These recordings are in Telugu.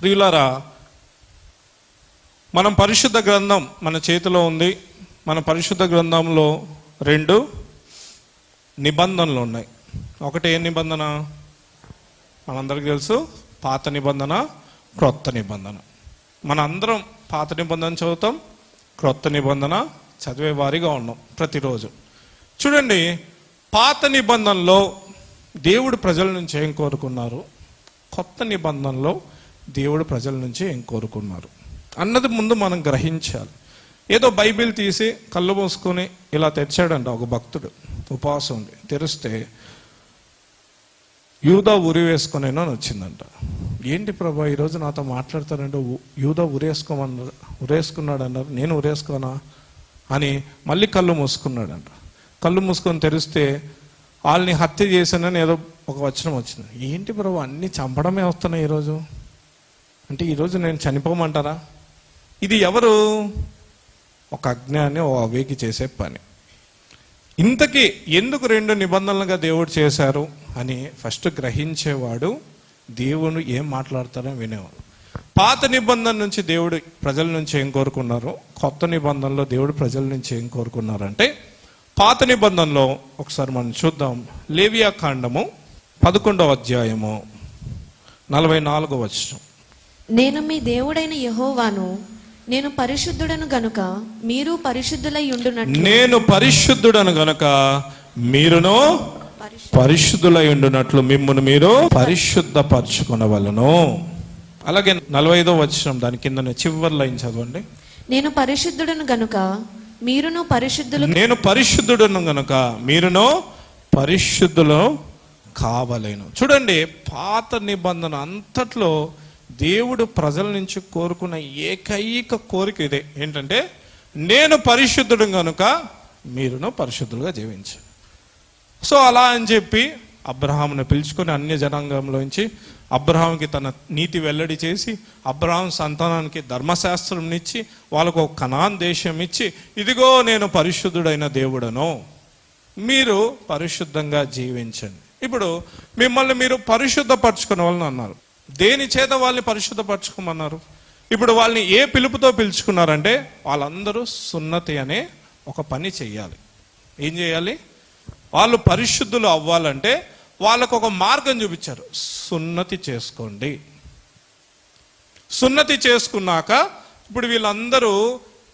ప్రియులారా, మనం పరిశుద్ధ గ్రంథం మన చేతిలో ఉంది. మన పరిశుద్ధ గ్రంథంలో 2 నిబంధనలు ఉన్నాయి. ఒకటి ఏ నిబంధన? మనందరికీ తెలుసు, పాత నిబంధన, క్రొత్త నిబంధన. మన అందరం పాత నిబంధన చదువుతాం, క్రొత్త నిబంధన చదివే వారిగా ఉన్నాం ప్రతిరోజు. చూడండి, పాత నిబంధనలో దేవుడు ప్రజల నుంచి ఏం కోరుకున్నారు, కొత్త నిబంధనలో దేవుడు ప్రజల నుంచి ఏం కోరుకున్నారు అన్నది ముందు మనం గ్రహించాలి. ఏదో బైబిల్ తీసి కళ్ళు మూసుకొని ఇలా తెరిచాడంట ఒక భక్తుడు, ఉపవాసం ఉండి. తెరిస్తే యూదా ఉరి వేసుకునేనో అని వచ్చిందంట. ఏంటి ప్రభా ఈరోజు నాతో మాట్లాడతారంటే, యూదా ఉరేసుకున్నాడు అన్నారు, నేను ఉరేసుకోనా అని మళ్ళీ కళ్ళు మూసుకున్నాడంట. కళ్ళు మూసుకొని తెరిస్తే వాళ్ళని హత్య చేశానని ఏదో ఒక వచనం వచ్చింది. ఏంటి ప్రభు అన్నీ చంపడమే వస్తున్నాయి ఈరోజు, అంటే ఈరోజు నేను చనిపోమంటారా? ఇది ఎవరు? ఒక అజ్ఞాని, ఓ అవేకి చేసే పని. ఇంతకీ ఎందుకు 2 నిబంధనలుగా దేవుడు చేశారు అని ఫస్ట్ గ్రహించేవాడు దేవుడు ఏం మాట్లాడతారో వినేవాడు. పాత నిబంధన నుంచి దేవుడు ప్రజల నుంచి ఏం కోరుకున్నారు, కొత్త నిబంధనలో దేవుడు ప్రజల నుంచి ఏం కోరుకున్నారంటే, పాత నిబంధనలో ఒకసారి మనం చూద్దాం. లేవియా కాండము 11వ అధ్యాయము 44వ వచనం. నేను మీ దేవుడైన యెహోవాను, నేను పరిశుద్ధుడను గనుక మీరు పరిశుద్ధులై ఉండునట్లు. నేను పరిశుద్ధుడను గనుక మీరును పరిశుద్ధులై ఉండునట్లు మిమ్మును మీరు పరిశుద్ధపరచుకొనవలెను. అలాగే 45వ వచనం, దాని కింద చివరి లైన్ చదవండి. నేను పరిశుద్ధుడను గనుక మీరును పరిశుద్ధులు. నేను పరిశుద్ధుడను గనుక మీరును పరిశుద్ధులు కావలేను. చూడండి, పాత నిబంధన అంతట్లో దేవుడు ప్రజల నుంచి కోరుకున్న ఏకైక కోరిక ఇదే. ఏంటంటే, నేను పరిశుద్ధుడు కనుక మీరును పరిశుద్ధులుగా జీవించు. సో అలా అని చెప్పి అబ్రహామును పిలుచుకొని అన్య జనాంగంలోంచి అబ్రహాంకి తన నీతి వెల్లడి చేసి, అబ్రహాం సంతానానికి ధర్మశాస్త్రం ఇచ్చి, వాళ్ళకు ఒక కనాన్ దేశం ఇచ్చి, ఇదిగో నేను పరిశుద్ధుడైన దేవుడను, మీరు పరిశుద్ధంగా జీవించండి. ఇప్పుడు మిమ్మల్ని మీరు పరిశుద్ధపరచుకునే వాళ్ళని అన్నారు. దేని చేత వాళ్ళని పరిశుద్ధపరచుకోమన్నారు? ఇప్పుడు వాళ్ళని ఏ పిలుపుతో పిలుచుకున్నారంటే, వాళ్ళందరూ సున్నతి అనే ఒక పని చెయ్యాలి. ఏం చేయాలి? వాళ్ళు పరిశుద్ధులు అవ్వాలంటే వాళ్ళకు ఒక మార్గం చూపించారు. సున్నతి చేసుకోండి. సున్నతి చేసుకున్నాక ఇప్పుడు వీళ్ళందరూ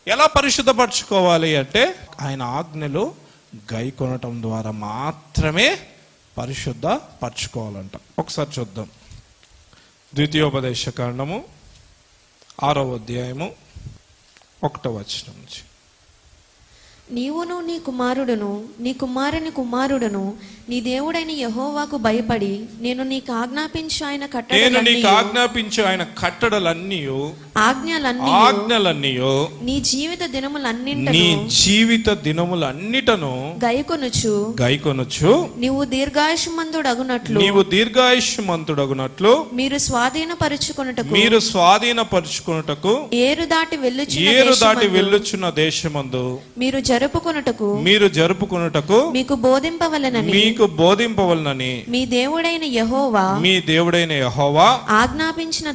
ఎలా పరిశుద్ధపరచుకోవాలి అంటే, ఆయన ఆజ్ఞలు గైకొనటం ద్వారా మాత్రమే పరిశుద్ధపరచుకోవాలంట. ఒకసారి చూద్దాం. ద్వితీయోపదేశ కాండము 6వ అధ్యాయము 1వ వచనం నుంచి. నీవును నీ కుమారుడును నీ కుమారుని కుమారుడును నీ దేవుడైన యెహోవాకు భయపడి నేను నీకు ఆజ్ఞాపించు ఆయన కట్టడలన్నీ ఆజ్ఞలన్నీ నీ జీవిత దినములన్నిటను గైకొనుచు నీవు దీర్ఘాయుష్మంతుడగునట్లు మీరు స్వాధీనపరచుకొనుటకు ఏరు దాటి వెళ్ళుచున్న దేశమందు మీరు జరుపుకొనుటకు మీకు బోధింపవలనని మీ దేవుడైన యెహోవా ఆజ్ఞాపించిన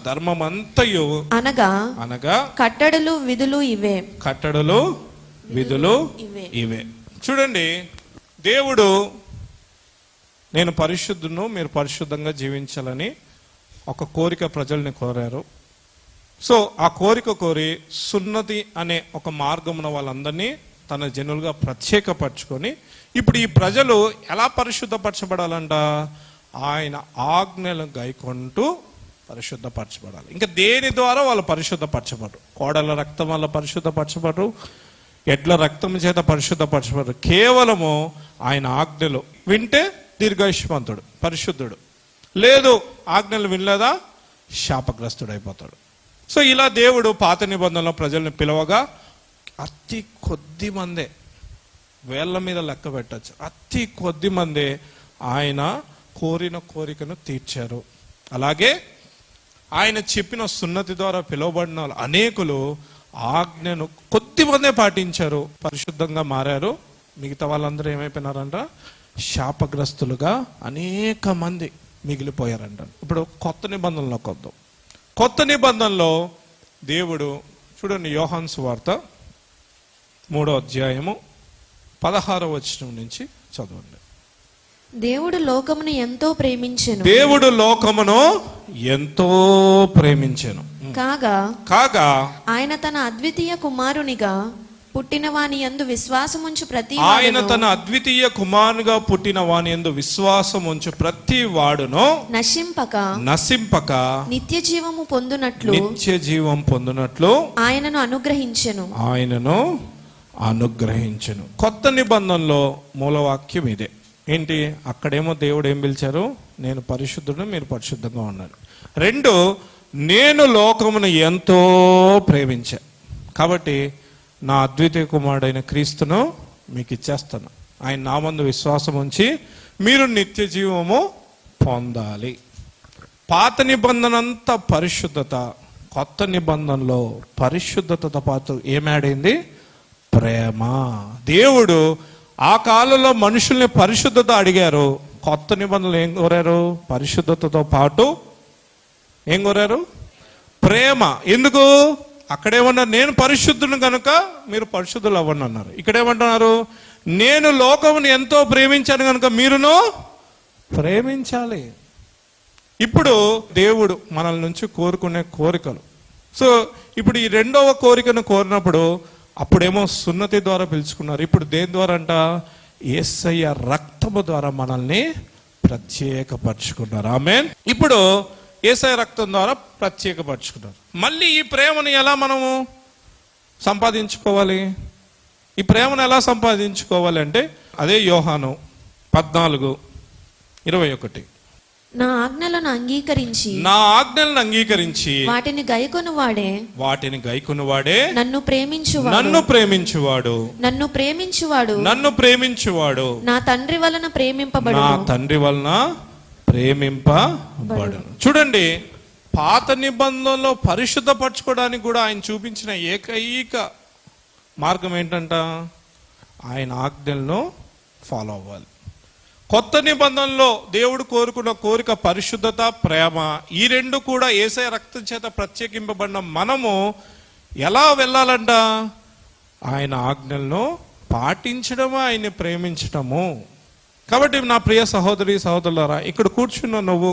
ధర్మమంతయు అనగా కట్టడలు విధులు ఇవే. చూడండి, దేవుడు నేను పరిశుద్ధును, మీరు పరిశుద్ధంగా జీవించాలని ఒక కోరిక ప్రజల్ని కోరారు. సో ఆ కోరిక కోరి సున్నతి అనే ఒక మార్గమున వాళ్ళందరినీ తన జనులుగా ప్రత్యేకపరచుకొని, ఇప్పుడు ఈ ప్రజలు ఎలా పరిశుద్ధపరచబడాలంట? ఆయన ఆజ్ఞలను గైకొంటూ పరిశుద్ధపరచబడాలి. ఇంకా దేని ద్వారా వాళ్ళు పరిశుద్ధపరచబడరు. కోడల రక్తం వల్ల పరిశుద్ధపరచబడరు, ఎడ్ల రక్తం చేత పరిశుద్ధపరచబడరు. కేవలము ఆయన ఆజ్ఞలు వింటే దీర్ఘాయుష్మంతుడు, పరిశుద్ధుడు. లేదు, ఆజ్ఞలు వినలేదా శాపగ్రస్తుడు అయిపోతాడు. సో ఇలా దేవుడు పాత నిబంధనలో ప్రజల్ని పిలవగా అతి కొద్ది మందే, వేళ్ల మీద లెక్క పెట్టచ్చు, అతి కొద్ది మందే ఆయన కోరిన కోరికను తీర్చారు. అలాగే ఆయన చెప్పిన సున్నతి ద్వారా పిలువబడిన అనేకులు ఆజ్ఞను కొద్ది మందే పాటించారు, పరిశుద్ధంగా మారారు. మిగతా వాళ్ళందరూ ఏమైపోయినారంట? శాపగ్రస్తులుగా అనేక మంది మిగిలిపోయారంట. ఇప్పుడు కొత్త నిబంధనలోకి వద్దాం. కొత్త నిబంధనలో దేవుడు చూడండి, యోహాను సువార్త 3వ అధ్యాయము 16వ వచనం నుంచి చదవండి. దేవుడు లోకమును ఎంతో ప్రేమించెను. దేవుడు లోకమును ఎంతో ప్రేమించెను కాగా ఆయన తన అద్వితీయ కుమారునిగా పుట్టిన వాని యందు విశ్వాసముంచు ప్రతి ఆయన తన అద్వితీయ కుమారునిగా పుట్టిన వాని యందు విశ్వాసముంచు ప్రతి వాడును నశింపక నిత్య జీవము పొందునట్లు నిత్య జీవం పొందునట్లు ఆయనను అనుగ్రహించెను. కొత్త నిబంధనలో మూలవాక్యం ఇదే. ఏంటి? అక్కడేమో దేవుడు ఏం పిలిచారు? నేను పరిశుద్ధుడు, మీరు పరిశుద్ధంగా ఉన్నారు. 2, నేను లోకమును ఎంతో ప్రేమించా కాబట్టి నా అద్వితీయ కుమారుడైన క్రీస్తును మీకు ఇచ్చేస్తాను. ఆయన నామందు విశ్వాసం ఉంచి మీరు నిత్య జీవము పొందాలి. పాత నిబంధన అంతా పరిశుద్ధత, కొత్త నిబంధనలో పరిశుద్ధతతో పాటు ఏమాడైంది? ప్రేమ. దేవుడు ఆ కాలంలో మనుషుల్ని పరిశుద్ధత అడిగారు. కొత్త నిబంధనలు ఏం కోరారు? పరిశుద్ధతతో పాటు ఏం కోరారు? ప్రేమ. ఎందుకు? అక్కడేమన్నారు? నేను పరిశుద్ధుని కనుక మీరు పరిశుద్ధులు అవ్వండి అన్నారు. ఇక్కడేమంటున్నారు? నేను లోకమును ఎంతో ప్రేమించాను కనుక మీరును ప్రేమించాలి. ఇప్పుడు దేవుడు మనల నుంచి కోరుకునే కోరికలు. సో ఇప్పుడు ఈ 2వ కోరికను కోరినప్పుడు అప్పుడేమో సున్నతి ద్వారా పిలుచుకున్నారు. ఇప్పుడు దేని ద్వారా అంట? యేసయ్య రక్తము ద్వారా మనల్ని ప్రత్యేకపరచుకున్నారు. ఆమేన్. ఇప్పుడు యేసయ్య రక్తం ద్వారా ప్రత్యేకపరచుకున్నారు. మళ్ళీ ఈ ప్రేమను ఎలా మనము సంపాదించుకోవాలి? ఈ ప్రేమను ఎలా సంపాదించుకోవాలి అంటే అదే యోహాను 14:21. నా ఆజ్ఞలను అంగీకరించి వాటిని గైకొనువాడే నన్ను ప్రేమించువాడు నా తండ్రి వలన ప్రేమింపబడును. చూడండి, పాత నిబంధనలో పరిశుద్ధపరచుకోవడానికి కూడా ఆయన చూపించిన ఏకైక మార్గం ఏంటంట? ఆయన ఆజ్ఞలను ఫాలో అవ్వాలి. కొత్త నిబంధనలో దేవుడు కోరుకున్న కోరిక పరిశుద్ధత, ప్రేమ. ఈ 2 కూడా యేసయ్య రక్తం చేత ప్రత్యేకింపబడిన మనము ఎలా వెళ్ళాలంట? ఆయన ఆజ్ఞలను పాటించడము, ఆయన్ని ప్రేమించడము. కాబట్టి నా ప్రియ సహోదరి సహోదరులారా, ఇక్కడ కూర్చున్న నువ్వు,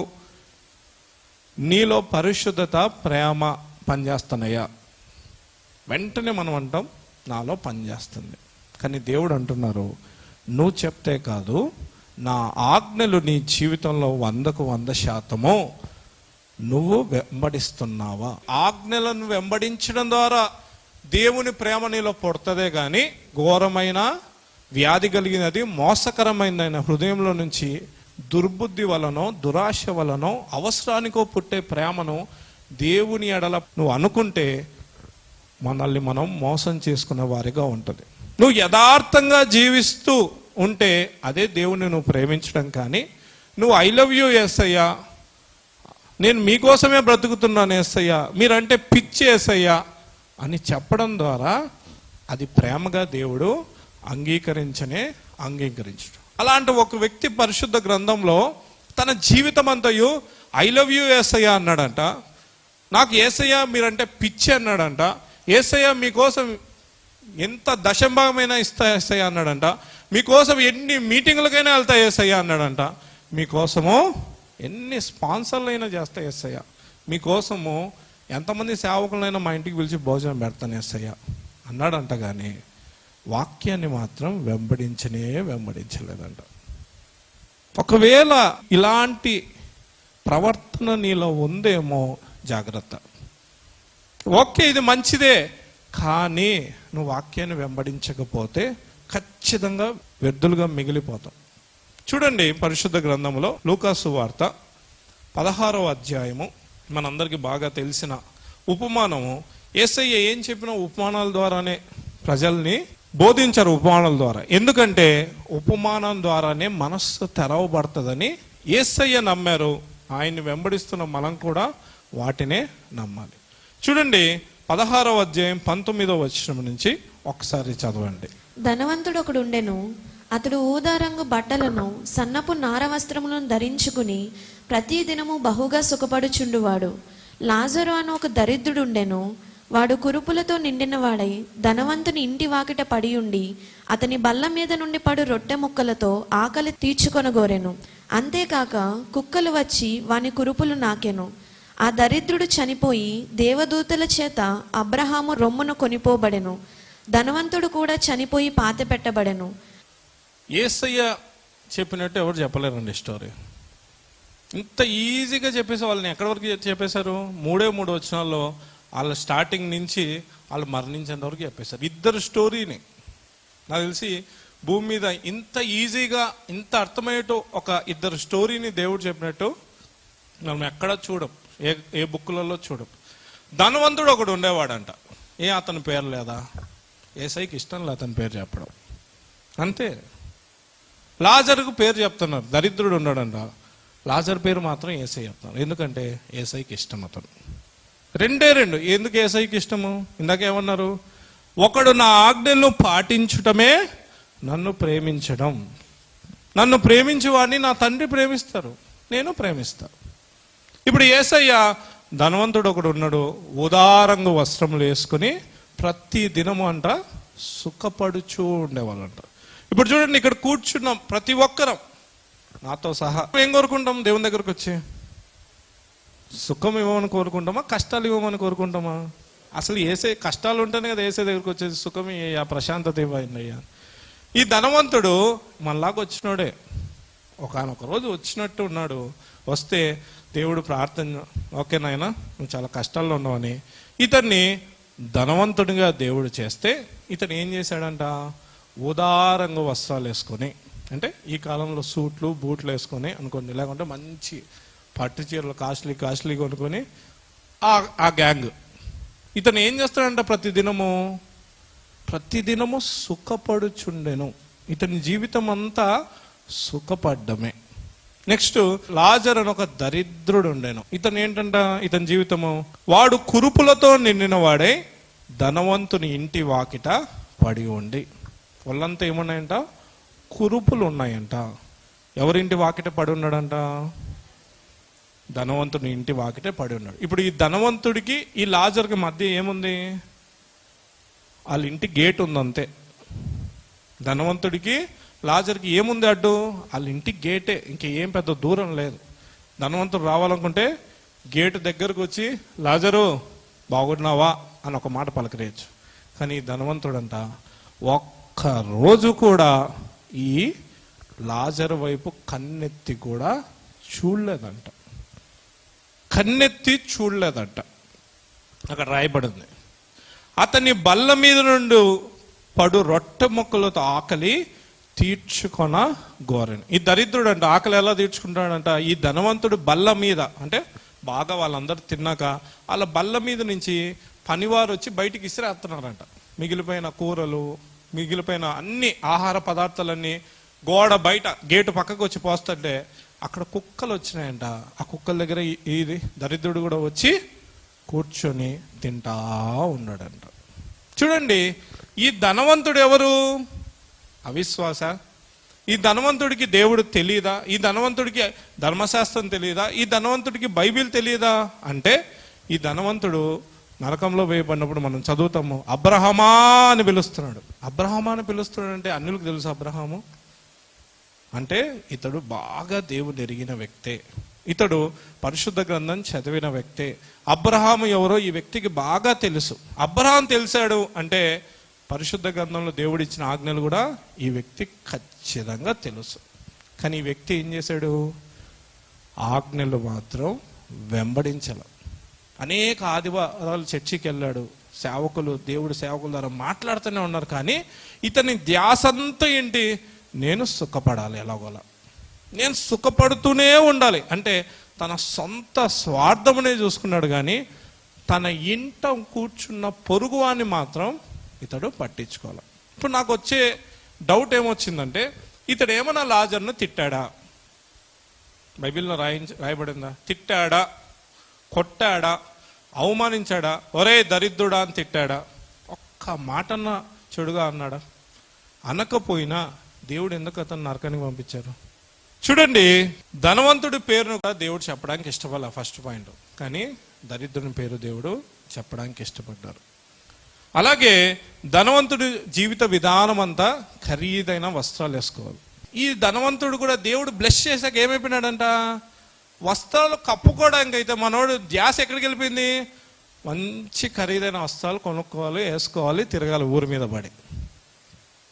నీలో పరిశుద్ధత, ప్రేమ పనిచేస్తున్నాయా? వెంటనే మనం అంటాం నాలో పనిచేస్తుంది. కానీ దేవుడు అంటున్నారు, నువ్వు చెప్తే కాదు, నా ఆజ్ఞలు నీ జీవితంలో 100కు 100% నువ్వు వెంబడిస్తున్నావా? ఆజ్ఞలను వెంబడించడం ద్వారా దేవుని ప్రేమ నీలో పుడతదే కానీ ఘోరమైన వ్యాధి కలిగినది, మోసకరమైన హృదయంలో నుంచి దుర్బుద్ధి వలనో, దురాశ వలనో, అవసరానికో పుట్టే ప్రేమను దేవుని ఎడల నువ్వు అనుకుంటే మనల్ని మనం మోసం చేసుకునే వారిగా ఉంటుంది. నువ్వు యథార్థంగా జీవిస్తూ ఉంటే అదే దేవుని నువ్వు ప్రేమించడం. కానీ నువ్వు ఐ లవ్ యూ యేసయ్యా, నేను మీకోసమే బ్రతుకుతున్నాను యేసయ్యా, మీరంటే పిచ్చి యేసయ్యా అని చెప్పడం ద్వారా అది ప్రేమగా దేవుడు అంగీకరించడం. అలాంటి ఒక వ్యక్తి పరిశుద్ధ గ్రంథంలో తన జీవితం అంతయు ఐ లవ్ యూ యేసయ్యా అన్నాడంట. నాకు యేసయ్యా మీరంటే పిచ్చి అన్నాడంట. యేసయ్యా మీకోసం ఎంత దశంభాగమైనా ఇస్తా యేసయ్యా అన్నాడంట. మీకోసం ఎన్ని మీటింగులకైనా వెళ్తా యేసయ్యా అన్నాడంట. మీకోసము ఎన్ని స్పాన్సర్లైనా చేస్తా యేసయ్యా, మీకోసము ఎంతమంది సేవకులైనా మా ఇంటికి పిలిచి భోజనం పెడతాను యేసయ్యా అన్నాడంట. కానీ వాక్యాన్ని మాత్రం వెంబడించలేదంట. ఒకవేళ ఇలాంటి ప్రవర్తన నీలో ఉందేమో జాగ్రత్త. ఓకే, ఇది మంచిదే, కానీ నువ్వు వాక్యాన్ని వెంబడించకపోతే ఖచ్చితంగా వ్యర్థులుగా మిగిలిపోతాం. చూడండి, పరిశుద్ధ గ్రంథంలో లూకాసు వార్త 16వ అధ్యాయము, మనందరికీ బాగా తెలిసిన ఉపమానము. యేసయ్య ఏం చెప్పినా ఉపమానాల ద్వారానే ప్రజల్ని బోధించారు. ఉపమానాల ద్వారా. ఎందుకంటే ఉపమానం ద్వారానే మనస్సు తెరవబడుతుందని యేసయ్య నమ్మారు. ఆయన్ని వెంబడిస్తున్న మనం కూడా వాటినే నమ్మాలి. చూడండి, 16వ అధ్యాయం 19వ వచనం నుంచి ఒకసారి చదవండి. ధనవంతుడు ఒకడు ఉండెను. అతడు ఊదా రంగు బట్టలను సన్నపు నార వస్త్రములను ధరించుకుని ప్రతి దినము బహుగా సుఖపడుచుండువాడు. లాజరు అను ఒక దరిద్రుడుండెను. వాడు కురుపులతో నిండినవాడై ధనవంతుని ఇంటి వాకిట పడి ఉండి అతని బల్ల మీద నుండి పడు రొట్టె ముక్కలతో ఆకలి తీర్చుకొనగోరెను. అంతేకాక కుక్కలు వచ్చి వాని కురుపులు నాకెను. ఆ దరిద్రుడు చనిపోయి దేవదూతల చేత అబ్రహాము రొమ్మును కొనిపోబడెను. ధనవంతుడు కూడా చనిపోయి పాతి పెట్టబడెను. యేసయ్య చెప్పినట్టు ఎవరు చెప్పలేరండి స్టోరీ. ఇంత ఈజీగా చెప్పేసి వాళ్ళని ఎక్కడి వరకు చెప్పేశారు? 3 వచనాల్లో వాళ్ళ స్టార్టింగ్ నుంచి వాళ్ళు మరణించేంత వరకు చెప్పేశారు. ఇద్దరు స్టోరీని. నాకు తెలిసి భూమి మీద ఇంత ఈజీగా ఇంత అర్థమయ్యేట్టు ఒక ఇద్దరు స్టోరీని దేవుడు చెప్పినట్టు మనం ఎక్కడ చూడం, ఏ బుక్కులలో చూడం. ధనవంతుడు ఒకడు ఉండేవాడంట. అతని పేరు లేదా? యేసయ్యకి ఇష్టం లేదు అతని పేరు చెప్పడం, అంతే. లాజరుకు పేరు చెప్తున్నారు, దరిద్రుడు ఉన్నాడంట. లాజర్ పేరు మాత్రం యేసయ్య చెప్తున్నారు, ఎందుకంటే యేసయ్యకి ఇష్టం అతను. రెండే. ఎందుకు యేసయ్యకి ఇష్టము? ఇందాకేమన్నారు? ఒకడు నా ఆజ్ఞలను పాటించుటమే నన్ను ప్రేమించడం. నన్ను ప్రేమించు వాడిని నా తండ్రి ప్రేమిస్తారు, నేను ప్రేమిస్తాను. ఇప్పుడు యేసయ్య ధనవంతుడు ఒకడు ఉన్నాడు, ఉదారంగు వస్త్రములు వేసుకుని ప్రతి దినము అంట సుఖపడుచూ ఉండేవాళ్ళంట. ఇప్పుడు చూడండి, ఇక్కడ కూర్చున్నాం ప్రతి ఒక్కరం నాతో సహా. ఏం కోరుకుంటాం దేవుని దగ్గరకు వచ్చి? సుఖం ఇవ్వమని కోరుకుంటామా, కష్టాలు ఇవ్వమని కోరుకుంటామా? అసలు ఏసే కష్టాలు ఉంటేనే కదా ఏసే దగ్గరకు వచ్చేది. సుఖం ఇయ్యా, ప్రశాంతత ఇవ్వయ్యా. ఈ ధనవంతుడు మనలాగా వచ్చినాడే, ఒకనొక రోజు వచ్చినట్టు ఉన్నాడు. వస్తే దేవుడు ప్రార్థన, ఓకే నాయనా నువ్వు చాలా కష్టాల్లో ఉన్నావని ఇతన్ని ధనవంతుడిగా దేవుడు చేస్తే, ఇతను ఏం చేశాడంట? ఉదారంగా వస్త్రాలు వేసుకొని, అంటే ఈ కాలంలో సూట్లు బూట్లు వేసుకొని అనుకోండి, లేకుంటే మంచి పట్టు చీరలు కాస్ట్లీ కొనుక్కొని ఆ గ్యాంగ్. ఇతను ఏం చేస్తాడంట? ప్రతిదినము సుఖపడుచుండెను. ఇతని జీవితం అంతా సుఖపడ్డమే. నెక్స్ట్, లాజర్ అని ఒక దరిద్రుడు ఉండేను. ఇతను ఏంటంట? ఇతని జీవితము, వాడు కురుపులతో నిండిన వాడే ధనవంతుని ఇంటి వాకిట పడి ఉండి. వాళ్ళంతా ఏమున్నాయంట? కురుపులు ఉన్నాయంట. ఎవరింటి వాకిట పడి ఉన్నాడంట? ధనవంతుని ఇంటి వాకిటే పడి ఉన్నాడు. ఇప్పుడు ఈ ధనవంతుడికి ఈ లాజర్కి మధ్య ఏముంది? వాళ్ళ ఇంటి గేట్ ఉంది అంతే. ధనవంతుడికి లాజర్కి ఏముంది అడ్డు? వాళ్ళ ఇంటి గేటే, ఇంకేం పెద్ద దూరం లేదు. ధనవంతుడు రావాలనుకుంటే గేటు దగ్గరకు వచ్చి లాజరు బాగున్నావా అని ఒక మాట పలకరేయచ్చు. కానీ ఈ ధనవంతుడంట ఒక్క రోజు కూడా ఈ లాజర్ వైపు కన్నెత్తి కూడా చూడలేదంట. అక్కడ రాయబడింది, అతని బల్ల మీద నుండి పడు రొట్టె ముక్కలతో ఆకలి తీర్చుకొన గోరెను. ఈ దరిద్రుడు అంట ఆకలి ఎలా తీర్చుకుంటాడంట? ఈ ధనవంతుడు బల్ల మీద, అంటే బాగా వాళ్ళందరూ తిన్నాక వాళ్ళ బల్ల మీద నుంచి పనివారు వచ్చి బయటికి ఇసిరేస్తున్నారంట. మిగిలిపోయిన కూరలు, మిగిలిపోయిన అన్ని ఆహార పదార్థాలన్నీ గోడ బయట గేటు పక్కకు వచ్చి పోస్తుంటే అక్కడ కుక్కలు వచ్చినాయంట. ఆ కుక్కల దగ్గర ఇది దరిద్రుడు కూడా వచ్చి కూర్చొని తింటా ఉన్నాడంట. చూడండి, ఈ ధనవంతుడు ఎవరు? అవిశ్వాస. ఈ ధనవంతుడికి దేవుడు తెలియదా? ఈ ధనవంతుడికి ధర్మశాస్త్రం తెలియదా? ఈ ధనవంతుడికి బైబిల్ తెలియదా? అంటే ఈ ధనవంతుడు నరకంలో వేయబడినప్పుడు మనం చదువుతాము, అబ్రహమా అని పిలుస్తున్నాడు. అబ్రహమా అని పిలుస్తున్నాడు అంటే అన్యులకు తెలుసు అబ్రహాము అంటే ఇతడు బాగా దేవుని ఎరిగిన వ్యక్తే, ఇతడు పరిశుద్ధ గ్రంథం చదివిన వ్యక్తే. అబ్రహాము ఎవరో ఈ వ్యక్తికి బాగా తెలుసు. అబ్రహాం తెలిసాడు అంటే పరిశుద్ధ గ్రంథంలో దేవుడు ఇచ్చిన ఆజ్ఞలు కూడా ఈ వ్యక్తి ఖచ్చితంగా తెలుసు. కానీ ఈ వ్యక్తి ఏం చేశాడు? ఆజ్ఞలు మాత్రం వెంబడించాల. అనేక ఆదివారాలు చర్చికి వెళ్ళాడు, సేవకులు దేవుడు సేవకుల ద్వారా మాట్లాడుతూనే ఉన్నారు. కానీ ఇతని ధ్యాసంతా ఏంటి? నేను సుఖపడాలి, ఎలాగోలా నేను సుఖపడుతూనే ఉండాలి అంటే తన సొంత స్వార్థమునే చూసుకున్నాడు. కానీ తన ఇంట కూర్చున్న పొరుగువాన్ని మాత్రం ఇతడు పట్టించుకోవాలి. ఇప్పుడు నాకు వచ్చే డౌట్ ఏమొచ్చిందంటే, ఇతడు ఏమన్నా లాజర్ను తిట్టాడా? బైబిల్లో రాయబడిందా? తిట్టాడా, కొట్టాడా, అవమానించాడా, ఒరే దరిద్రుడా అని తిట్టాడా? ఒక్క మాటన్న చెడుగా అన్నాడా? అనకపోయినా దేవుడు ఎందుకు అతను నరకానికి పంపించారు? చూడండి, ధనవంతుడి పేరును కూడా దేవుడు చెప్పడానికి ఇష్టపడాల ఫస్ట్ పాయింట్, కానీ దరిద్రుని పేరు దేవుడు చెప్పడానికి ఇష్టపడ్డారు. అలాగే ధనవంతుడి జీవిత విధానం అంతా ఖరీదైన వస్త్రాలు వేసుకోవాలి. ఈ ధనవంతుడు కూడా దేవుడు బ్లెస్ చేశాక ఏమైపోయినాడంట, వస్త్రాలు కప్పుకోవడానికి అయితే మనోడు ధ్యాస ఎక్కడికి వెళ్ళిపోయింది, మంచి ఖరీదైన వస్త్రాలు కొనుక్కోవాలి, వేసుకోవాలి, తిరగాలి ఊరి మీద పడి,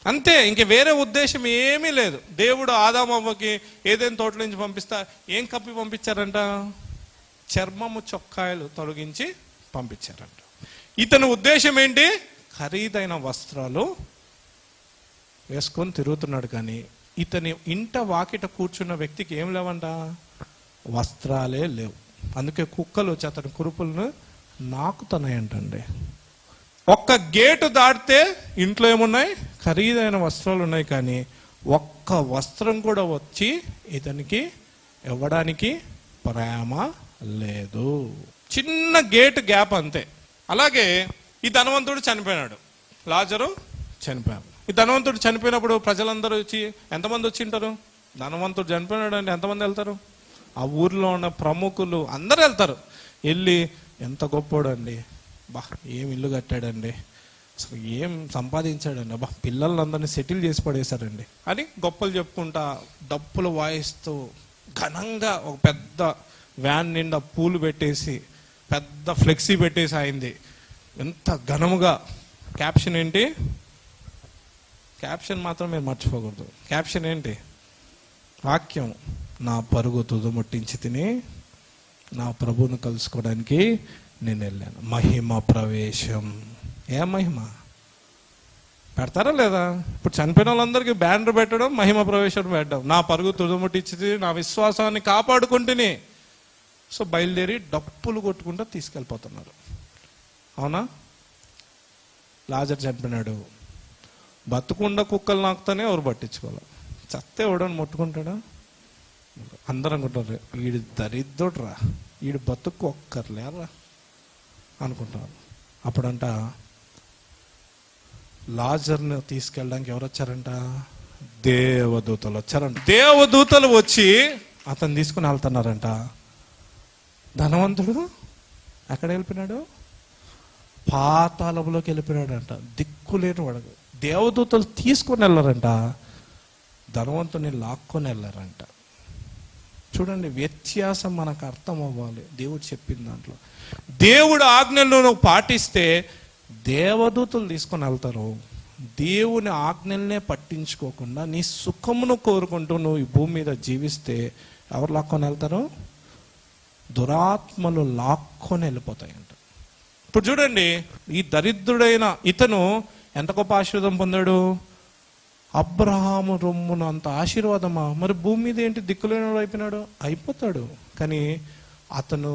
అంతే. ఇంక వేరే ఉద్దేశం ఏమీ లేదు. దేవుడు ఆదాము అవ్వకి ఏదైనా తోట నుంచి పంపిస్తా ఏం కప్పి పంపించారంట, చర్మము చొక్కాయలు తొలగించి పంపించారంట. ఇతని ఉద్దేశం ఏంటి, ఖరీదైన వస్త్రాలు వేసుకొని తిరుగుతున్నాడు. కానీ ఇతని ఇంట వాకిట కూర్చున్న వ్యక్తికి ఏం లేవంట, వస్త్రాలే లేవు. అందుకే కుక్కలు వచ్చి అతని కురుపులను నాకుతున్నాయంటండి. ఒక్క గేటు దాటితే ఇంట్లో ఏమున్నాయి, ఖరీదైన వస్త్రాలు ఉన్నాయి, కానీ ఒక్క వస్త్రం కూడా వచ్చి ఇతనికి ఇవ్వడానికి ప్రేమ లేదు. చిన్న గేటు గ్యాప్ అంతే. అలాగే ఈ ధనవంతుడు చనిపోయినాడు, లాజరు చనిపోయాడు. ఈ ధనవంతుడు చనిపోయినప్పుడు ప్రజలందరూ వచ్చి, ఎంతమంది వచ్చి ఉంటారు, ధనవంతుడు చనిపోయినాడు అంటే ఎంతమంది వెళ్తారు, ఆ ఊర్లో ఉన్న ప్రముఖులు అందరూ వెళ్తారు. వెళ్ళి ఎంత గొప్పోడండి, బా ఏం ఇల్లు కట్టాడండి, అసలు ఏం సంపాదించాడండి, బా పిల్లలందరినీ సెటిల్ చేసి పడేశారండి అని గొప్పలు చెప్పుకుంటా డప్పులు వాయిస్తూ ఘనంగా ఒక పెద్ద వ్యాన్ నిండా పూలు పెట్టేసి పెద్ద ఫ్లెక్సీ పెట్టేసి అయింది. ఎంత ఘనముగా. క్యాప్షన్ ఏంటి, క్యాప్షన్ మాత్రం మీరు మర్చిపోకూడదు. క్యాప్షన్ ఏంటి, వాక్యం, నా పరుగు తుదముట్టించి తిని నా ప్రభువును కలుసుకోవడానికి నేను వెళ్ళాను. మహిమ ప్రవేశం. ఏ మహిమ పెడతారా లేదా? ఇప్పుడు చనిపోయిన వాళ్ళందరికీ బ్యానర్ పెట్టడం, మహిమ ప్రవేశం పెట్టడం, నా పరుగు తుదముట్టించి నా విశ్వాసాన్ని కాపాడుకుంటుని. సో బయలుదేరి డప్పులు కొట్టుకుంటూ తీసుకెళ్ళిపోతున్నారు. అవునా? లాజర్ చనిపోయినాడు, బతుకుండా కుక్కలు నాకుతానే ఎవరు పట్టించుకోవాలి, చస్తే ఎవడని ముట్టుకుంటాడా? అందరూ అనుకుంటారు వీడు దరిద్రుడురా, వీడు బతుకు ఒక్కర్లేరా అనుకుంటారు. అప్పుడంట లాజర్ని తీసుకెళ్ళడానికి ఎవరు వచ్చారంట, దేవదూతలు వచ్చారంట. దేవదూతలు వచ్చి అతను తీసుకుని వెళ్తున్నారంట. ధనవంతుడు ఎక్కడ వెళ్ళిపోయినాడు, పాతాళంలోకి వెళ్ళిపోయినాడంట. దిక్కులేని వాడు. దేవదూతలు తీసుకొని వెళ్ళారంట, ధనవంతుని లాక్కొని వెళ్ళారంట. చూడండి, వ్యత్యాసం మనకు అర్థం అవ్వాలి. దేవుడు చెప్పిన దాంట్లో దేవుడు ఆజ్ఞలను నువ్వు పాటిస్తే దేవదూతలు తీసుకొని వెళ్తారు. దేవుని ఆజ్ఞల్నే పట్టించుకోకుండా నీ సుఖమును కోరుకుంటూ నువ్వు ఈ భూమి మీద జీవిస్తే ఎవరు లాక్కొని వెళ్తారు, దురాత్మలు లాక్కొని వెళ్ళిపోతాయంట. ఇప్పుడు చూడండి, ఈ దరిద్రుడైన ఇతను ఎంత గొప్ప ఆశీర్వాదం పొందాడు, అబ్రహాము రొమ్మును అంత ఆశీర్వాదమా? మరి భూమి మీద ఏంటి దిక్కులేనివాడు అయిపోయినాడు, అయిపోతాడు. కానీ అతను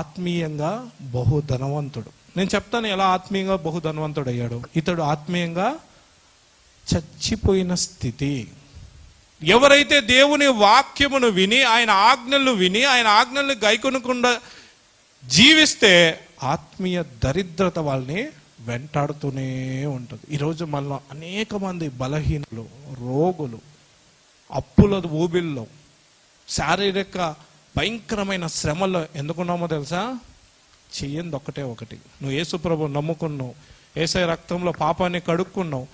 ఆత్మీయంగా బహు ధనవంతుడు. నేను చెప్తాను ఎలా ఆత్మీయంగా బహు ధనవంతుడు అయ్యాడు. ఇతడు ఆత్మీయంగా చచ్చిపోయిన స్థితి. ఎవరైతే దేవుని వాక్యమును విని ఆయన ఆజ్ఞలు విని ఆయన ఆజ్ఞల్ని గైకొనకుండా జీవిస్తే ఆత్మీయ దరిద్రత వాళ్ళని వెంటాడుతూనే ఉంటుంది. ఈరోజు మనలో అనేక మంది బలహీనులు, రోగులు, అప్పుల ఊబిల్లో, శారీరక భయంకరమైన శ్రమలో ఎందుకున్నామో తెలుసా? చెయ్యింది ఒకటి, నువ్వు యేసు ప్రభువు నమ్ముకున్నావు, యేసయ్య రక్తంలో పాపాన్ని కడుక్కున్నావు,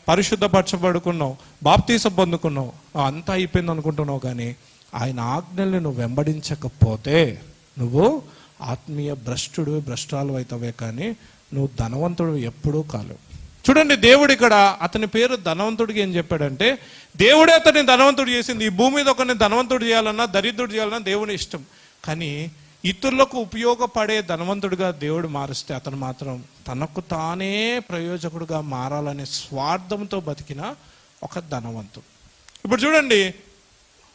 పరిశుద్ధపరచబడుకున్నావు, బాప్తీసం పొందుకున్నావు, అంతా అయిపోయింది అనుకుంటున్నావు. కానీ ఆయన ఆజ్ఞల్ని నువ్వు వెంబడించకపోతే నువ్వు ఆత్మీయ భ్రష్టురాలు అవుతావే, కానీ నువ్వు ధనవంతుడు ఎప్పుడూ కాలేవు. చూడండి, దేవుడు ఇక్కడ అతని పేరు ధనవంతుడికి ఏం చెప్పాడంటే, దేవుడే అతన్ని ధనవంతుడు చేసింది. ఈ భూమి మీద ఒకరిని ధనవంతుడు చేయాలన్నా దరిద్రుడు చేయాలన్నా దేవుని ఇష్టం. కానీ ఇతరులకు ఉపయోగపడే ధనవంతుడిగా దేవుడు మారుస్తే అతను మాత్రం తనకు తానే ప్రయోజకుడుగా మారాలనే స్వార్థంతో బతికిన ఒక ధనవంతుడు. ఇప్పుడు చూడండి,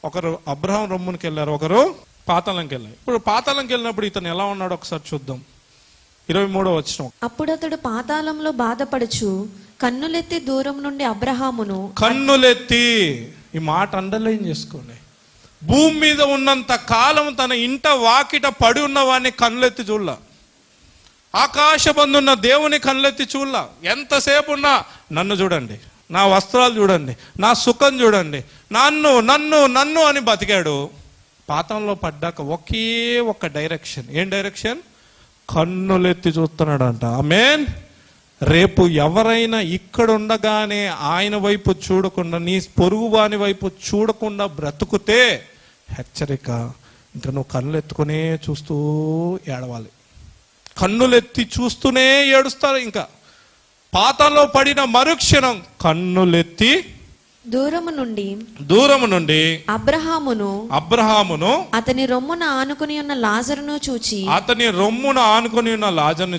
ఒకరు అబ్రహాం రొమ్మునికి వెళ్ళారు, ఒకరు పాతాళంకి వెళ్ళారు. ఇప్పుడు పాతాళంకి వెళ్ళినప్పుడు ఇతను ఎలా ఉన్నాడో ఒకసారి చూద్దాం. 23వ వచనం. అప్పుడు అతడు పాతాళంలో బాధపడుచు కన్నులెత్తి దూరం నుండి అబ్రహామును, కన్నులెత్తి, ఈ మాట అండర్లైన్ చేసుకోండి, భూమి మీద ఉన్నంత కాలం తన ఇంట వాకిట పడి ఉన్న వాడిని కన్నులెత్తి చూడలా, ఆకాశబందున్న దేవుని కన్నులెత్తి చూడలా. ఎంతసేపు ఉన్నా నన్ను చూడండి, నా వస్త్రాలు చూడండి, నా సుఖం చూడండి, నన్ను నన్ను నన్ను అని బతికాడు. పాతంలో పడ్డాక ఒకే ఒక డైరెక్షన్. ఏం డైరెక్షన్? కన్నులెత్తి చూస్తున్నాడంట. ఆమేన్. రేపు ఎవరైనా ఇక్కడ ఉండగానే ఆయన వైపు చూడకుండా, నీ పొరుగు వాని వైపు చూడకుండా బ్రతుకుతే హెచ్చరిక, ఇంకా నువ్వు కన్నులు ఎత్తుకునే చూస్తూ ఏడవాలి. కన్నులెత్తి చూస్తూనే ఏడుస్తారు. ఇంకా పాతంలో పడిన మరుక్షణం కన్నులెత్తి దూరము నుండి అబ్రహామును అతని రొమ్మున ఆనుకుని ఉన్న లాజరును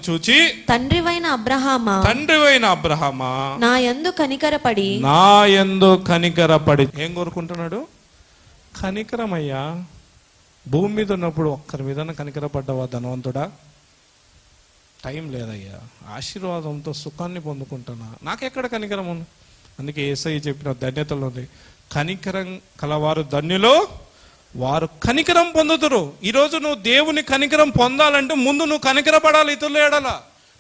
చూచి తండ్రివైన అబ్రహామా నా యందు కనికరపడి ఏం కోరుకుంటున్నాడు? కనికరమయ్యా. భూమి మీద ఉన్నప్పుడు ఒక్కరి మీద కనికరపడ్డవా ధనవంతుడా? టైం లేదయ్యా. ఆశీర్వాదంతో సుఖాన్ని పొందుకుంటున్నా, నాకెక్కడ కనికరం ఉంది? అందుకే యేసయ్య చెప్పిన ధన్యతలు ఉంది. కనికరం కలవారు ధన్యులు, వారు కనికరం పొందుతురు. ఈరోజు నువ్వు దేవుని కనికరం పొందాలంటే ముందు నువ్వు కనికరపడాలి. ఇతరులు ఏడాల.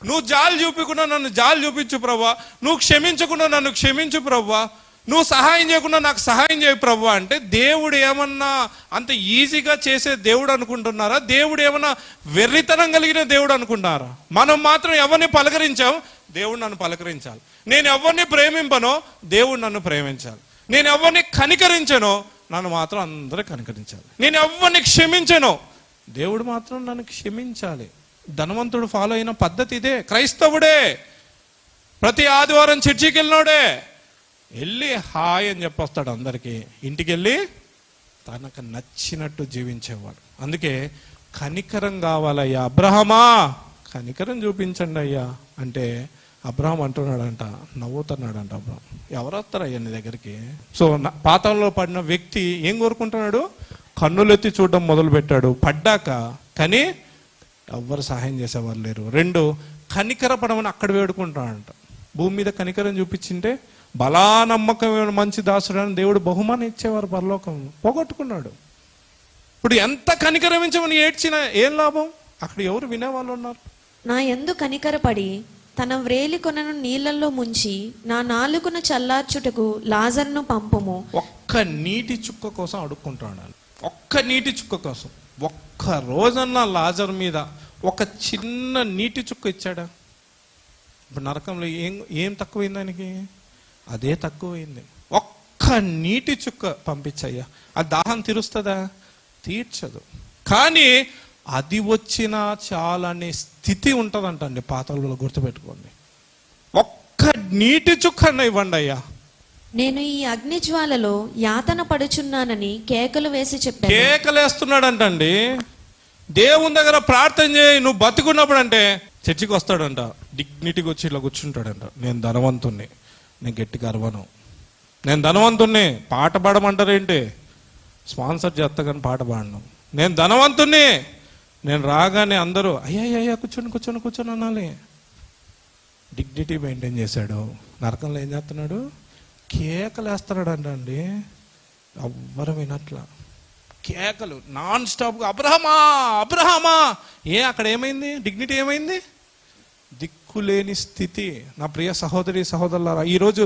నువ్వు జాలి చూపించకుండా నన్ను జాలి చూపించు ప్రభువా, నువ్వు క్షమించకుండా నన్ను క్షమించు ప్రభువా, నువ్వు సహాయం చేయకుండా నాకు సహాయం చేయ ప్రభువా అంటే దేవుడు ఏమన్నా అంత ఈజీగా చేసే దేవుడు అనుకుంటున్నారా? దేవుడు ఏమన్నా వెర్రితనం కలిగిన దేవుడు అనుకుంటున్నారా? మనం మాత్రం ఎవరిని పలకరించాం, దేవుడు నన్ను పలకరించాలి. నేను ఎవరిని ప్రేమింపనో దేవుడు నన్ను ప్రేమించాలి. నేను ఎవరిని కనికరించనో నన్ను మాత్రం అందరూ కనికరించాలి. నేను ఎవరిని క్షమించనో దేవుడు మాత్రం నన్ను క్షమించాలి. ధనవంతుడు ఫాలో అయిన పద్ధతి ఇదే. క్రైస్తవుడే ప్రతి ఆదివారం చర్చికి వెళ్ళినోడే వెళ్ళి హాయ్ అని చెప్పొస్తాడు అందరికీ. ఇంటికి వెళ్ళి తనకు నచ్చినట్టు జీవించేవాడు. అందుకే కనికరం కావాలయ్యా. అబ్రహమా కనికరం చూపించండి అయ్యా అంటే అబ్రహాం అంటున్నాడంట, నవ్వుతున్నాడంట. అబ్రహాం ఎవరు వస్తారయ్యా నీ దగ్గరికి? సో పాతంలో పడిన వ్యక్తి ఏం కోరుకుంటున్నాడు? కన్నులెత్తి చూడడం మొదలు పెట్టాడు. పడ్డాక కానీ ఎవ్వరు సహాయం చేసేవారు లేరు. 2 కనికరపడమని అక్కడ వేడుకుంటున్నాడంట. భూమి మీద కనికరం చూపించింటే బలా నమ్మకమైన మంచి దాసుడు అని దేవుడు బహుమానం ఇచ్చేవారు పరలోకంలో. పోగొట్టుకున్నాడు. ఇప్పుడు ఎంత కనికరమించమని ఏడ్చినా ఏం లాభం? అక్కడ ఎవరు వినేవాళ్ళు ఉన్నారు? నా యందు కనికరపడి తన వ్రేలి కొనను నీళ్లలో ముంచి నా నాలుకను చల్లార్చుటకు లాజరును పంపుము. ఒక్క నీటి చుక్క కోసం అడుక్కుంటున్నాడు. ఒక్క నీటి చుక్క కోసం. ఒక్క రోజన్నా లాజర్ మీద ఒక చిన్న నీటి చుక్క ఇచ్చాడా? ఇప్పుడు నరకంలో ఏం తక్కువైంది దానికి? అదే తక్కువైంది. ఒక్క నీటి చుక్క పంపించయ్యా. ఆ దాహం తీరుస్తుందా? తీర్చదు. కానీ అది వచ్చినా చాలనే స్థితి ఉంటుందంటండి పాతాళంలో. గుర్తుపెట్టుకోండి. ఒక్క నీటి చుక్క ఇవ్వండి అయ్యా. నేను ఈ అగ్ని జ్వాలలో యాతన పడుచున్నానని కేకలు వేసి చెప్పాను. కేకలేస్తున్నాడంటండి. దేవుని దగ్గర ప్రార్థన చేయి నువ్వు బతికున్నప్పుడు అంటే చర్చికి వస్తాడంట. డిగ్నిటీకి వచ్చి ఇలా కూర్చుంటాడంట. నేను ధనవంతుణ్ణి, నేను గట్టిగా అరవను, నేను ధనవంతుణ్ణి. పాట పాడమంటారేంటి? స్పాన్సర్ చేస్తా కానీ పాట పాడను. నేను ధనవంతుణ్ణి, నేను రాగానే అందరూ అయ్యా కూర్చొని అనాలి. డిగ్నిటీ మెయింటైన్ చేశాడు. నరకంలో ఏం చేస్తున్నాడు? కేకలేస్తున్నాడు అండి. ఎవ్వరు వినట్లా. కేకలు నాన్ స్టాప్గా అబ్రహామా. అక్కడ ఏమైంది? డిగ్నిటీ ఏమైంది? దిక్కులేని స్థితి. నా ప్రియ సహోదరి సహోదరులారా, ఈరోజు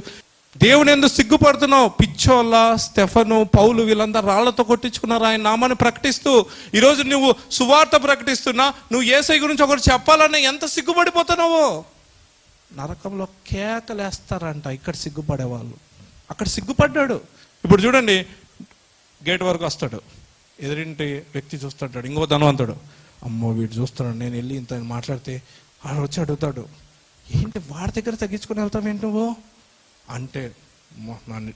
దేవుని ఎందుకు సిగ్గుపడుతున్నావు? పిచ్చోళ్ళ స్టెఫను, పౌలు వీళ్ళందరూ రాళ్లతో కొట్టించుకున్నారు ఆయన నామాన్ని ప్రకటిస్తూ. ఈరోజు నువ్వు సువార్త ప్రకటిస్తున్నా, నువ్వు యేసయ్య గురించి ఒకటి చెప్పాలని ఎంత సిగ్గుపడిపోతున్నావో. నరకంలో కేకలేస్తారంట ఇక్కడ సిగ్గుపడేవాళ్ళు. అక్కడ సిగ్గుపడ్డాడు. ఇప్పుడు చూడండి, గేట్ వరకు వస్తాడు, ఎదురింటి వ్యక్తి చూస్తుంటాడు, ఇంకో ధనవంతుడు. అమ్మో వీడు చూస్తున్నాడు, నేను వెళ్ళి ఇంత మాట్లాడితే ఆయన వచ్చి అడుగుతాడు, ఏంటి వాడి దగ్గర తగ్గించుకుని వెళ్తావేంటి నువ్వు అంటే,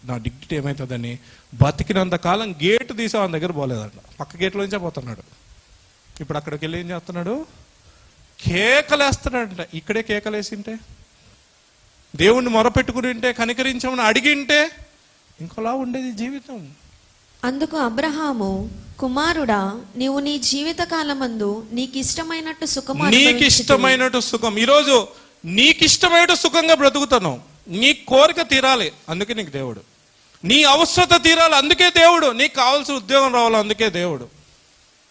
నా డిగ్నిటీ ఏమవుతుందని బతికినంత కాలం గేటు తీసి ఆయన దగ్గర పోలేదంట. పక్క గేట్లో నుంచే పోతున్నాడు. ఇప్పుడు అక్కడికి వెళ్ళి ఏం చేస్తున్నాడు? కేకలేస్తున్నాడంట. ఇక్కడే కేకలేసింటే, దేవుణ్ణి మొరపెట్టుకుని ఉంటే, కనికరించమని అడిగింటే ఇంకోలా ఉండేది జీవితం. అందుకు అబ్రహాము, కుమారుడా, నీవు నీ జీవిత కాలమందు నీకిష్టమైనట్టు సుఖం. ఈరోజు నీకిష్టమైన సుఖంగా బ్రతుకుతాను. నీ కోరిక తీరాలి, అందుకే నీకు దేవుడు. నీ అవసరత తీరాలి, అందుకే దేవుడు. నీకు కావాల్సిన ఉద్యోగం రావాలి, అందుకే దేవుడు.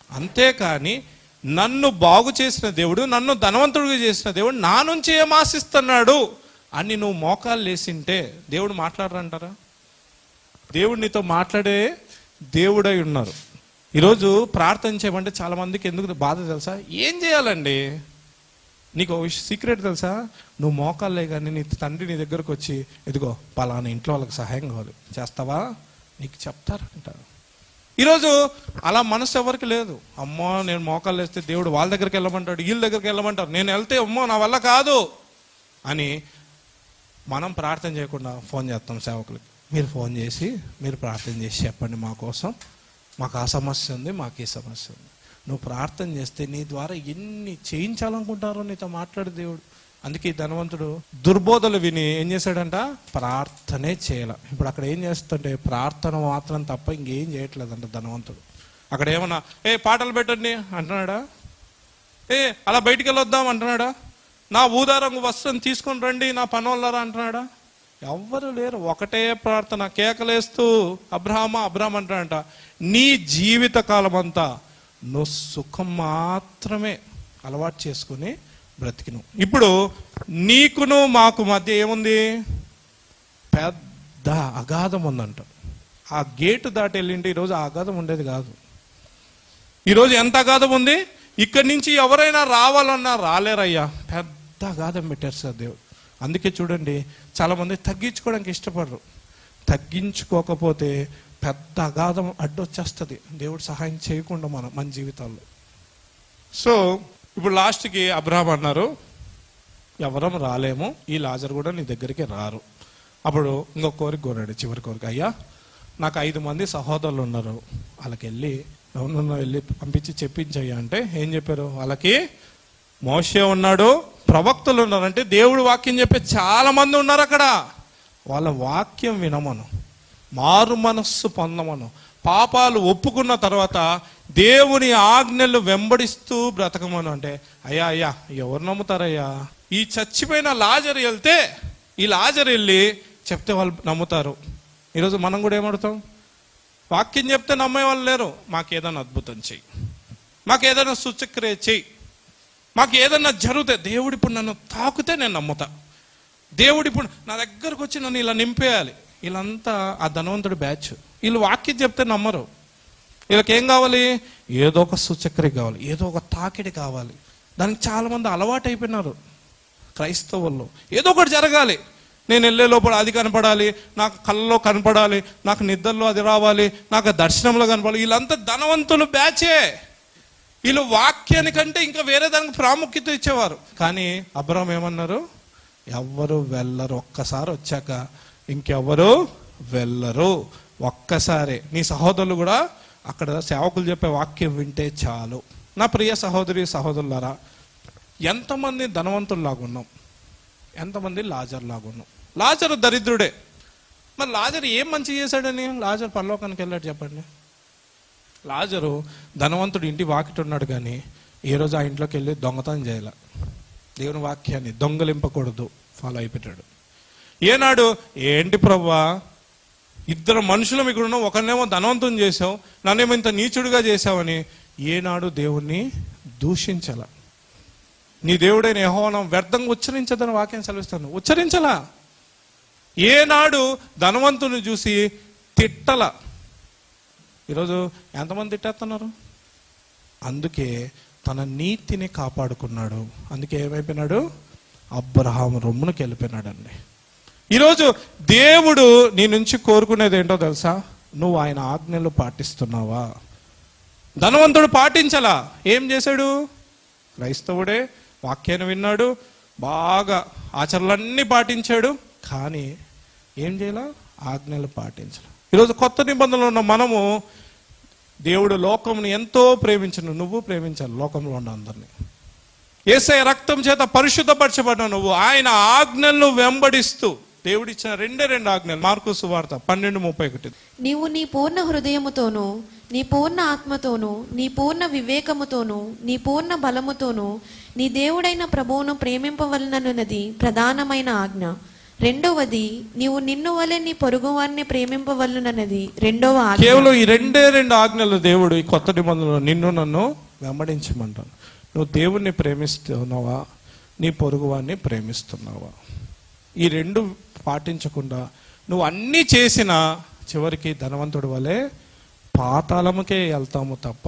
అంతేకాని నన్ను బాగు చేసిన దేవుడు, నన్ను ధనవంతుడిగా చేసిన దేవుడు నా నుంచి ఏం ఆశిస్తున్నాడు అని నువ్వు మోకాలు లేసింటే దేవుడు మాట్లాడరంటారా? దేవుడు నీతో మాట్లాడే దేవుడై ఉన్నారు. ఈరోజు ప్రార్థన చేయమంటే చాలా మందికి ఎందుకు బాధ తెలుసా? ఏం చేయాలండి? నీకు ఒక సీక్రెట్ తెలుసా? నువ్వు మోకాళ్ళే కానీ నీ తండ్రి నీ దగ్గరకు వచ్చి, ఇదిగో పలానా ఇంట్లో వాళ్ళకి సహాయం కావాలి, చేస్తావా? నీకు చెప్తారంట. ఈరోజు అలా మనసు ఎవరికి లేదు. అమ్మో నేను మోకాళ్ళు వేస్తే దేవుడు వాళ్ళ దగ్గరికి వెళ్ళమంటాడు, వీళ్ళ దగ్గరికి వెళ్ళమంటారు, నేను వెళ్తే అమ్మో నా వల్ల కాదు అని మనం ప్రార్థన చేయకుండా ఫోన్ చేస్తాం సేవకులకి. మీరు ఫోన్ చేసి మీరు ప్రార్థన చేసి చెప్పండి మా కోసం, మాకు ఆ సమస్య ఉంది, మాకు ఈ సమస్య ఉంది. నువ్వు ప్రార్థన చేస్తే నీ ద్వారా ఎన్ని చేయించాలనుకుంటారో నీతో మాట్లాడు దేవుడు. అందుకే ఈ ధనవంతుడు దుర్బోధలు విని ఏం చేశాడంట? ప్రార్థనే చేయాల. ఇప్పుడు అక్కడ ఏం చేస్తుంటే ప్రార్థన మాత్రం తప్ప ఇంకేం చేయట్లేదంట ధనవంతుడు. అక్కడ ఏమన్నా పాటలు పెట్టండి అంటున్నాడా? అలా బయటికి వెళ్ళొద్దాం అంటున్నాడా? నా ఊదారంగు వస్త్రం తీసుకొని రండి నా పనోళ్ళరా అంటున్నాడా? ఎవ్వరు లేరు. ఒకటే ప్రార్థన కేకలేస్తూ అబ్రహామ అంటాడంట, నీ జీవిత కాలం అంతా నువ్వు సుఖం మాత్రమే అలవాటు చేసుకుని బ్రతికిను. ఇప్పుడు నీకును మాకు మధ్య ఏముంది? పెద్ద అగాధం ఉందంట. ఆ గేటు దాటి వెళ్ళింటే ఈరోజు ఆ అగాధం ఉండేది కాదు. ఈరోజు ఎంత అగాధం ఉంది? ఇక్కడి నుంచి ఎవరైనా రావాలన్నా రాలేరయ్యా. పెద్ద అగాధం పెట్టారు సార్ దేవుడు. అందుకే చూడండి చాలా మంది తగ్గించుకోవడానికి ఇష్టపడరు. తగ్గించుకోకపోతే పెద్ద అగాధం అడ్డొచ్చేస్తుంది, దేవుడు సహాయం చేయకుండా మన జీవితాల్లో. సో ఇప్పుడు లాస్ట్కి అబ్రహాం అన్నారు, ఎవరం రాలేము, ఈ లాజరు కూడా నీ దగ్గరికి రారు. అప్పుడు ఇంకొక కోరిక కోరాడు, చివరి కోరిక, అయ్యా నాకు 5 మంది సహోదరులు ఉన్నారు, వాళ్ళకి వెళ్ళి పంపించి చెప్పించయ్యా అంటే ఏం చెప్పారు? వాళ్ళకి మోషే ఉన్నాడు, ప్రవక్తలు ఉన్నారు. అంటే దేవుడు వాక్యం చెప్పే చాలా మంది ఉన్నారు అక్కడ. వాళ్ళ వాక్యం వినమను, మారు మనస్సు పొందమను, పాపాలు ఒప్పుకున్న తర్వాత దేవుని ఆజ్ఞలు వెంబడిస్తూ బ్రతకమను. అంటే అయ్యా ఎవరు నమ్ముతారయ్యా? ఈ చచ్చిపోయిన లాజరు వెళ్తే, ఈ లాజరు వెళ్ళి చెప్తే వాళ్ళు నమ్ముతారు. ఈరోజు మనం కూడా ఏమడుతాం? వాక్యం చెప్తే నమ్మే వాళ్ళు లేరు. మాకేదైనా అద్భుతం చెయ్యి, మాకేదైనా సూచక్రియ చెయ్యి, మాకు ఏదన్నా జరిగితే, దేవుడు ఇప్పుడు నన్ను తాకితే నేను నమ్ముతా, దేవుడు ఇప్పుడు నా దగ్గరకు వచ్చి నన్ను ఇలా నింపేయాలి. వీళ్ళంతా ఆ ధనవంతుడి బ్యాచ్. వీళ్ళు వాక్యం చెప్తే నమ్మరు. వీళ్ళకి ఏం కావాలి? ఏదో ఒక సూచక్రియ కావాలి, ఏదో ఒక తాకిడి కావాలి. దానికి చాలామంది అలవాటు అయిపోయినారు క్రైస్తవుల్లో. ఏదో ఒకటి జరగాలి, నేను వెళ్ళే లోపల అది కనపడాలి, నాకు కళ్ళలో కనపడాలి, నాకు నిద్రలో అది రావాలి, నాకు దర్శనంలో కనపడాలి. వీళ్ళంతా ధనవంతులు బ్యాచే. వీళ్ళు వాక్యానికంటే ఇంకా వేరే దానికి ప్రాముఖ్యత ఇచ్చేవారు. కానీ అబ్రహాం ఏమన్నారు? ఎవ్వరు వెళ్ళరు, ఒక్కసారి వచ్చాక ఇంకెవ్వరు వెళ్ళరు. ఒక్కసారి నీ సహోదరులు కూడా అక్కడ సేవకులు చెప్పే వాక్యం వింటే చాలు. నా ప్రియ సహోదరి సహోదరులారా, ఎంతమంది ధనవంతుల్లాగున్నాం, ఎంతమంది లాజర్ లాగున్నాం. లాజరు దరిద్రుడే. మరి లాజరు ఏం మంచి చేశాడని లాజరు పరలోకానికి వెళ్ళాడు చెప్పండి? లాజరు ధనవంతుడు ఇంటి వాకిటి ఉన్నాడు, కానీ ఏ రోజు ఆ ఇంట్లోకి వెళ్ళి దొంగతనం చేయాల, దేవుని వాక్యాన్ని దొంగలింపకూడదు ఫాలో అయిపోయాడు. ఏనాడు ఏంటి ప్రభువా, 2 మనుషులు ఇక్కడ ఉన్నాం, ఒకరినేమో ధనవంతం చేసావు, నన్నేమో ఇంత నీచుడుగా చేసావని ఏనాడు దేవుణ్ణి దూషించాల. నీ దేవుడైన యెహోవాను వ్యర్థంగా ఉచ్చరించదని వాక్యం సెలవిస్తాను. ఉచ్చరించలా. ఏనాడు ధనవంతుని చూసి తిట్టల. ఈరోజు ఎంతమంది తిట్టేస్తున్నారు? అందుకే తన నీతిని కాపాడుకున్నాడు. అందుకే ఏమైపోయినాడు? అబ్రహాము రొమ్మునికి వెళ్ళిపోయినాడండి. ఈరోజు దేవుడు నీ నుంచి కోరుకునేది ఏంటో తెలుసా? నువ్వు ఆయన ఆజ్ఞలు పాటిస్తున్నావా? ధనవంతుడు పాటించలా. ఏం చేశాడు? క్రైస్తవుడే, వాక్యాన్ని విన్నాడు, బాగా ఆచరణలన్నీ పాటించాడు, కానీ ఏం చేయాల? ఆజ్ఞలు పాటించడం. ఈరోజు కొత్త నిబంధనలో ఉన్న మనము, దేవుడు లోకమును ఎంతో ప్రేమించను, నువ్వు ప్రేమించాలి లోకంలో ఉన్న అందరినీ. యేసయ్య రక్తం చేత పరిశుద్ధపరచబడ్డ నువ్వు ఆయన ఆజ్ఞలను వెంబడిస్తూ, దేవుడిచ్చిన 2 ఆజ్ఞలు, మార్కు సువార్త 12:31. నీవు నీ పూర్ణ హృదయముతోను, నీ పూర్ణ ఆత్మతోను, నీ పూర్ణ వివేకముతోను, నీ పూర్ణ బలముతోను నీ దేవుడైన ప్రభువును ప్రేమింపవలనన్నది ప్రధానమైన ఆజ్ఞ. 2వది, నీవు నిన్ను వలె నీ పొరుగువారిని ప్రేమింపవలనన్నది 2వ ఆజ్ఞ. కేవలం ఈ 2 ఆజ్ఞలు దేవుడు ఈ కొత్త నిబంధనలో నిన్ను నన్ను వెంబడించమంటాను. నువ్వు దేవుణ్ణి ప్రేమిస్తున్నావా? నీ పొరుగువారిని ప్రేమిస్తున్నావా? ఈ రెండు పాటించకుండా నువ్వు అన్నీ చేసినా చివరికి ధనవంతుడి వలె పాతాళముకే వెళ్తాము తప్ప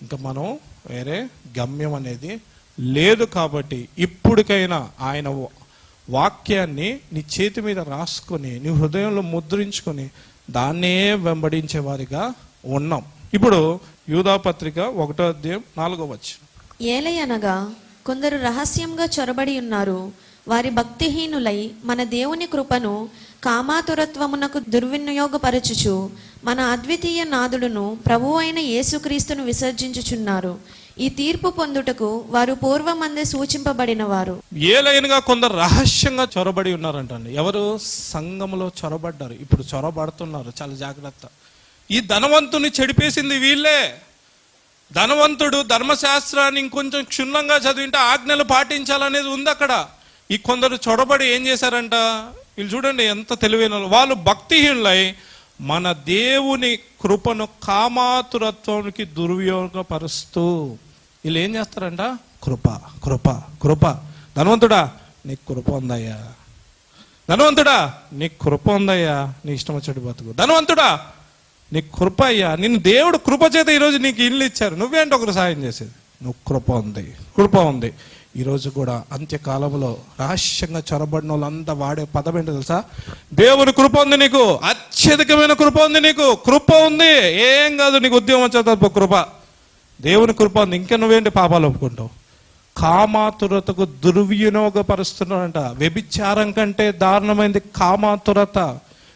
ఇంకా మనం వేరే గమ్యం అనేది లేదు. కాబట్టి ఇప్పటికైనా ఆయన వాక్యాన్ని నీ చేతి మీద రాసుకొని నీ హృదయంలో ముద్రించుకొని దాన్నే వెంబడించే వారిగా ఉన్నాం. ఇప్పుడు యూదాపత్రిక 1:4 ఏలయనగా కొందరు రహస్యంగా చొరబడి ఉన్నారు. వారి భక్తిహీనులై మన దేవుని కృపను కామాతురత్వమునకు దుర్వినియోగపరచుచు మన అద్వితీయ నాథుడును ప్రభువు అయిన యేసుక్రీస్తును విసర్జించుచున్నారు. ఈ తీర్పు పొందుటకు వారు పూర్వమందే సూచింపబడిన వారు. ఏలైనగా కొందరు రహస్యంగా చొరబడి ఉన్నారంటండి. ఎవరు? సంఘములో చొరబడ్డారు, ఇప్పుడు చొరబడుతున్నారు. చాలా జాగ్రత్త. ఈ ధనవంతుని చెడిపేసింది వీళ్ళే. ధనవంతుడు ధర్మశాస్త్రాన్ని ఇంకొంచెం క్షుణ్ణంగా చదివింటే ఆజ్ఞలు పాటించాలనేది ఉంది అక్కడ. ఈ కొందరు చొరబడి ఏం చేశారంట? వీళ్ళు చూడండి ఎంత తెలివైన వాళ్ళు. భక్తిహీనులై మన దేవుని కృపను కామాతురత్వానికి దుర్వినియోగపరుస్తూ వీళ్ళు ఏం చేస్తారంట? కృప కృప కృప. ధనవంతుడా నీకు కృప ఉందయ్యా, ధనవంతుడా నీకు కృప ఉందయ్యా, నీ ఇష్టం వచ్చేటి బతుకు. ధనవంతుడా నీకు కృప అయ్యా, నిన్ను దేవుడు కృప చేత ఈరోజు నీకు ఇల్లు ఇచ్చారు, నువ్వేంటి ఒకరు సాయం చేసేది? నువ్వు కృప ఉంది, కృప ఉంది. ఈరోజు కూడా అంత్యకాలంలో రహస్యంగా చొరబడిన వాళ్ళంతా వాడే పదం ఏంటో తెలుసా? దేవుని కృప ఉంది నీకు, అత్యధికమైన కృప ఉంది నీకు, కృప ఉంది, ఏం కాదు నీకు ఉద్యమం వచ్చేది కృప, దేవుని కృప ఉంది. ఇంకా నువ్వేంటి పాపాలు ఒప్పుకుంటావు? కామాతురతకు దుర్వినియోగపరుస్తున్నాడంట. వ్యభిచారం కంటే దారుణమైంది కామాతురత.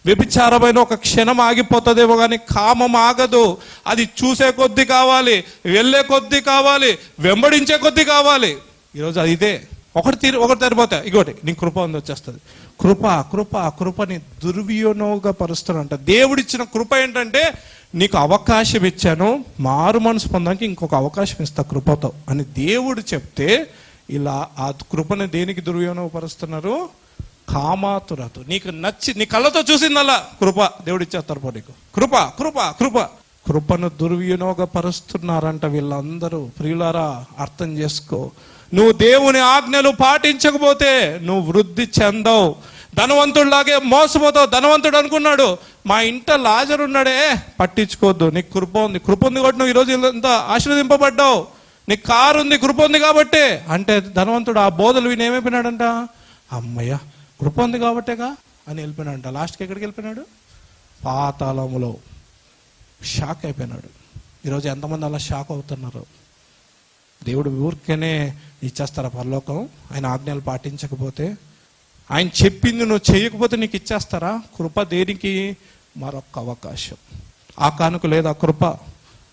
వ్యభిచారమైన ఒక క్షణం ఆగిపోతుందేమో కానీ కామం ఆగదు. అది చూసే కొద్దీ కావాలి, వెళ్ళే కొద్దీ కావాలి, వెంబడించే కొద్దీ కావాలి. ఈరోజు అది ఇదే. ఒకటి సరిపోతా, ఇంకోటి నీకు కృప ఉంది వచ్చేస్తుంది. కృప కృప కృపని దుర్వినియోగపరుస్తానంట. దేవుడిచ్చిన కృప ఏంటంటే నీకు అవకాశం ఇచ్చాను, మారు మనసు పొందడానికి ఇంకొక అవకాశం ఇస్తా కృపతో అని దేవుడు చెప్తే ఇలా ఆ కృపని దేనికి దుర్వినియోగపరుస్తున్నారు? కామాతురత. నీకు నచ్చి నీ కళ్ళతో చూసిందల్లా కృప దేవుడు ఇచ్చేస్తారు నీకు. కృప కృప కృప కృపను దుర్వినియోగపరుస్తున్నారంట వీళ్ళందరూ. ప్రియులారా అర్థం చేసుకో. నువ్వు దేవుని ఆజ్ఞలు పాటించకపోతే నువ్వు వృద్ధి చెందవు, ధనవంతుడిలాగే మోసపోతావు. ధనవంతుడు అనుకున్నాడు మా ఇంట లాజరు ఉన్నాడే, పట్టించుకోవద్దు, నీకు కృప ఉంది, కృప ఉంది కాబట్టి నువ్వు ఈరోజు ఇంత ఆశీర్వదింపబడ్డావు, నీకు కారు ఉంది, కృప ఉంది కాబట్టి అంటే ధనవంతుడు ఆ బోధలు విని ఏమైపోయినాడంట? అమ్మయ్య కృప ఉంది కాబట్టేగా అని వెళ్ళిపోయినాడంట. లాస్ట్కి ఎక్కడికి వెళ్ళిపోయినాడు? పాతాళములో షాక్ అయిపోయినాడు. ఈరోజు ఎంతమంది అలా షాక్ అవుతున్నారు? దేవుడు ఊరికేనే ఇచ్చేస్తారా పరలోకం? ఆయన ఆజ్ఞలు పాటించకపోతే, ఆయన చెప్పింది నువ్వు చేయకపోతే నీకు ఇచ్చేస్తారా? కృప దేనికి? మరొక అవకాశం. ఆ కానుక లేదా కృప.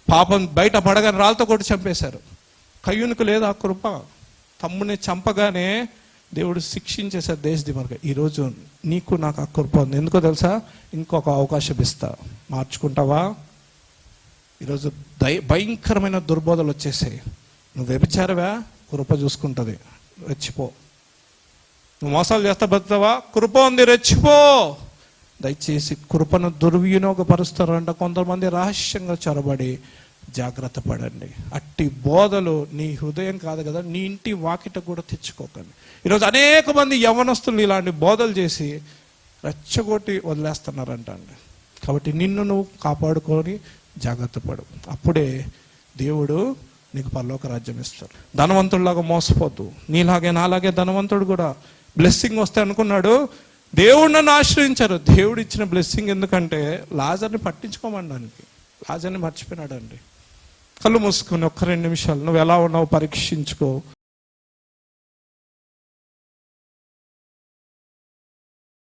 పాపం బయట పడగానే రాళ్ళతో కొట్టి చంపేశారు. కయ్యూనికి లేదా కృప. తమ్ముని చంపగానే దేవుడు శిక్షించేశారు దేశదిమరుగా. ఈరోజు నీకు నాకు ఆ కృప ఉంది. ఎందుకో తెలుసా? ఇంకొక అవకాశం ఇస్తా, మార్చుకుంటావా? ఈరోజు భయంకరమైన దుర్బోధలు వచ్చేసాయి. నువ్వు వ్యభిచారవా? కృప చూసుకుంటుంది, రెచ్చిపో. నువ్వు మోసాలు చేస్తా బతుకుతావా? కృప ఉంది, రెచ్చిపో. దయచేసి కృపను దుర్వినియోగపరుస్తారంట కొంతమంది. రహస్యంగా చొరబడి జాగ్రత్త పడండి. అట్టి బోధలు నీ హృదయం కాదు కదా, నీ ఇంటి వాకిట కూడా తెచ్చుకోకండి. ఈరోజు అనేక మంది యవ్వనస్తులు ఇలాంటి బోధలు చేసి రెచ్చగొట్టి వదిలేస్తున్నారంట అండి. కాబట్టి నిన్ను నువ్వు కాపాడుకొని జాగ్రత్త పడు. అప్పుడే దేవుడు నీకు పరలోక రాజ్యం ఇస్తాడు. ధనవంతుడిలాగా మోసపోద్దు. నీలాగే నాలాగే ధనవంతుడు కూడా బ్లెస్సింగ్ వస్తే అనుకున్నాడు, దేవుడు నన్ను ఆశ్రయించారు. దేవుడు ఇచ్చిన బ్లెస్సింగ్ ఎందుకంటే లాజర్ని పట్టించుకోమనడానికి. లాజర్ని మర్చిపోయినాడండి. కళ్ళు మూసుకుని ఒక్క 2 నిమిషాలు నువ్వు ఎలా ఉన్నావు పరీక్షించుకో.